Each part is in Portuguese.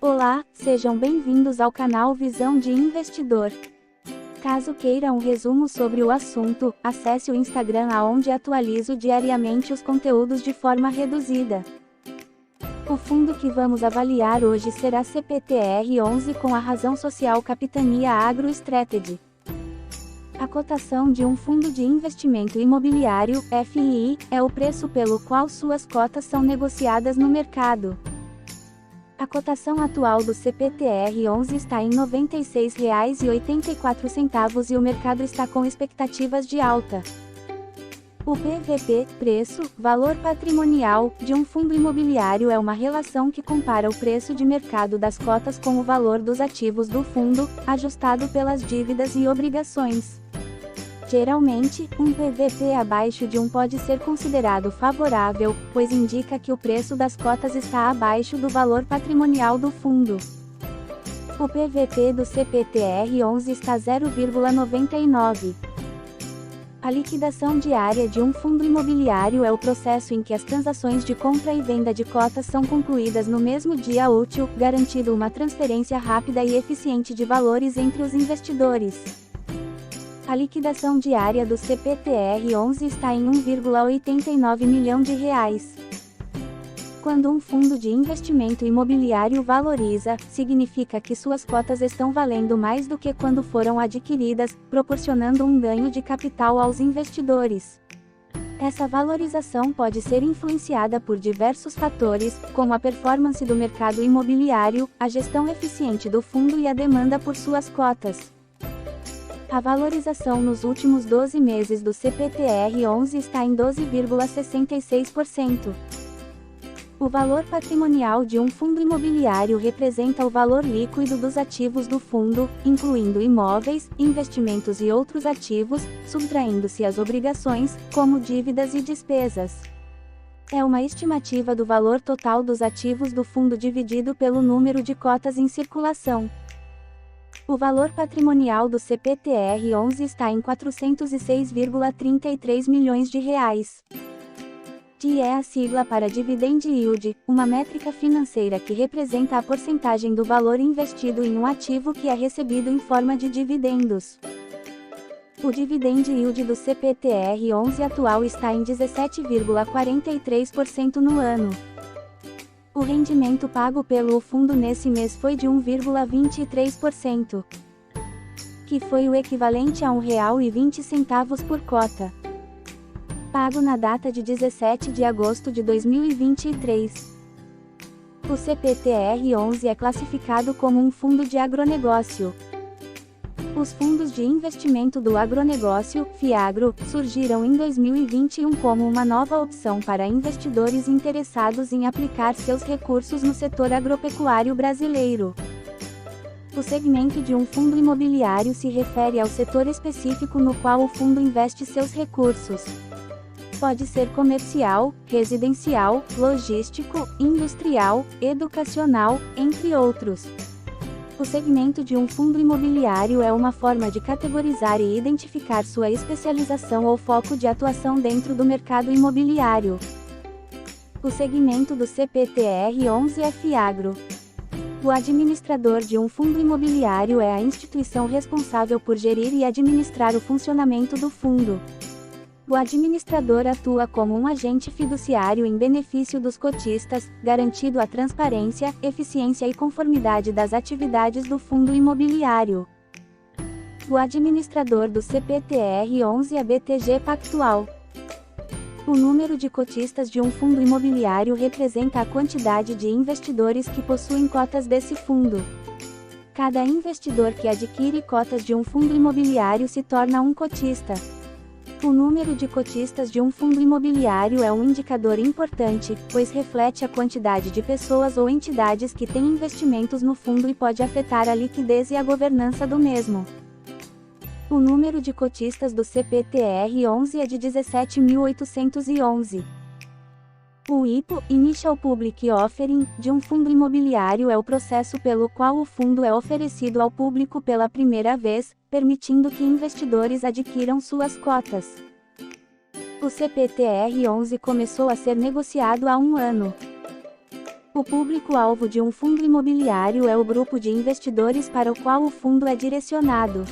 Olá, sejam bem-vindos ao canal Visão de Investidor. Caso queira um resumo sobre o assunto, acesse o Instagram aonde atualizo diariamente os conteúdos de forma reduzida. O fundo que vamos avaliar hoje será CPTR11 com a razão social Capitania Agro Strategy. A cotação de um fundo de investimento imobiliário, FII, é o preço pelo qual suas cotas são negociadas no mercado. A cotação atual do CPTR11 está em R$ 96,84 e o mercado está com expectativas de alta. O PVP, preço, valor patrimonial, de um fundo imobiliário é uma relação que compara o preço de mercado das cotas com o valor dos ativos do fundo, ajustado pelas dívidas e obrigações. Geralmente, um PVP abaixo de 1 pode ser considerado favorável, pois indica que o preço das cotas está abaixo do valor patrimonial do fundo. O PVP do CPTR11 está 0,99. A liquidação diária de um fundo imobiliário é o processo em que as transações de compra e venda de cotas são concluídas no mesmo dia útil, garantindo uma transferência rápida e eficiente de valores entre os investidores. A liquidação diária do CPTR11 está em R$ 1,89 milhão. Quando um fundo de investimento imobiliário valoriza, significa que suas cotas estão valendo mais do que quando foram adquiridas, proporcionando um ganho de capital aos investidores. Essa valorização pode ser influenciada por diversos fatores, como a performance do mercado imobiliário, a gestão eficiente do fundo e a demanda por suas cotas. A valorização nos últimos 12 meses do CPTR11 está em 12,66%. O valor patrimonial de um fundo imobiliário representa o valor líquido dos ativos do fundo, incluindo imóveis, investimentos e outros ativos, subtraindo-se as obrigações, como dívidas e despesas. É uma estimativa do valor total dos ativos do fundo dividido pelo número de cotas em circulação. O valor patrimonial do CPTR11 está em R$ 406,33 milhões. DI é a sigla para Dividend Yield, uma métrica financeira que representa a porcentagem do valor investido em um ativo que é recebido em forma de dividendos. O Dividend Yield do CPTR11 atual está em 17,43% no ano. O rendimento pago pelo fundo nesse mês foi de 1,23%, que foi o equivalente a R$ 1,20 por cota, pago na data de 17 de agosto de 2023. O CPTR11 é classificado como um fundo de agronegócio. Os fundos de investimento do agronegócio, FIAGRO, surgiram em 2021 como uma nova opção para investidores interessados em aplicar seus recursos no setor agropecuário brasileiro. O segmento de um fundo imobiliário se refere ao setor específico no qual o fundo investe seus recursos. Pode ser comercial, residencial, logístico, industrial, educacional, entre outros. O segmento de um fundo imobiliário é uma forma de categorizar e identificar sua especialização ou foco de atuação dentro do mercado imobiliário. O segmento do CPTR11 é FIAGRO. O administrador de um fundo imobiliário é a instituição responsável por gerir e administrar o funcionamento do fundo. O administrador atua como um agente fiduciário em benefício dos cotistas, garantindo a transparência, eficiência e conformidade das atividades do fundo imobiliário. O administrador do CPTR11 é BTG Pactual. O número de cotistas de um fundo imobiliário representa a quantidade de investidores que possuem cotas desse fundo. Cada investidor que adquire cotas de um fundo imobiliário se torna um cotista. O número de cotistas de um fundo imobiliário é um indicador importante, pois reflete a quantidade de pessoas ou entidades que têm investimentos no fundo e pode afetar a liquidez e a governança do mesmo. O número de cotistas do CPTR11 é de 17.811. O IPO, Initial Public Offering, de um fundo imobiliário é o processo pelo qual o fundo é oferecido ao público pela primeira vez, permitindo que investidores adquiram suas cotas. O CPTR11 começou a ser negociado há um ano. O público-alvo de um fundo imobiliário é o grupo de investidores para o qual o fundo é direcionado.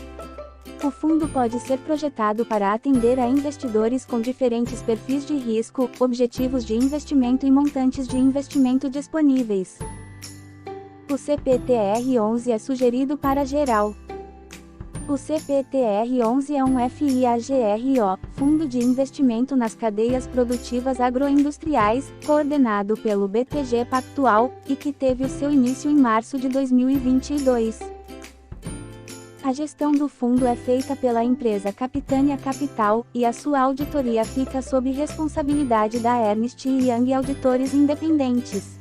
O fundo pode ser projetado para atender a investidores com diferentes perfis de risco, objetivos de investimento e montantes de investimento disponíveis. O CPTR-11 é sugerido para geral. O CPTR-11 é um FIAGRO, Fundo de Investimento nas Cadeias Produtivas Agroindustriais, coordenado pelo BTG Pactual, e que teve o seu início em março de 2022. A gestão do fundo é feita pela empresa Capitânia Capital, e a sua auditoria fica sob responsabilidade da Ernst & Young Auditores Independentes.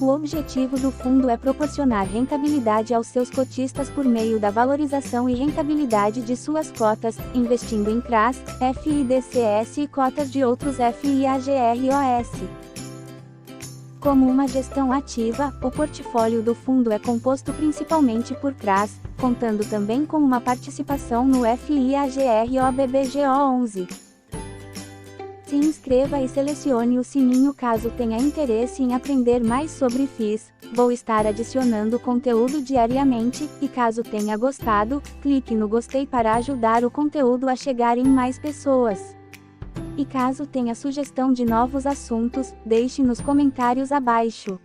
O objetivo do fundo é proporcionar rentabilidade aos seus cotistas por meio da valorização e rentabilidade de suas cotas, investindo em CRAs, FIDCS e cotas de outros FIAGROS. Como uma gestão ativa, o portfólio do fundo é composto principalmente por CRAs, contando também com uma participação no FIAGRO-BBGO11. Se inscreva e selecione o sininho caso tenha interesse em aprender mais sobre FIIs. Vou estar adicionando conteúdo diariamente, e caso tenha gostado, clique no gostei para ajudar o conteúdo a chegar em mais pessoas. E caso tenha sugestão de novos assuntos, deixe nos comentários abaixo.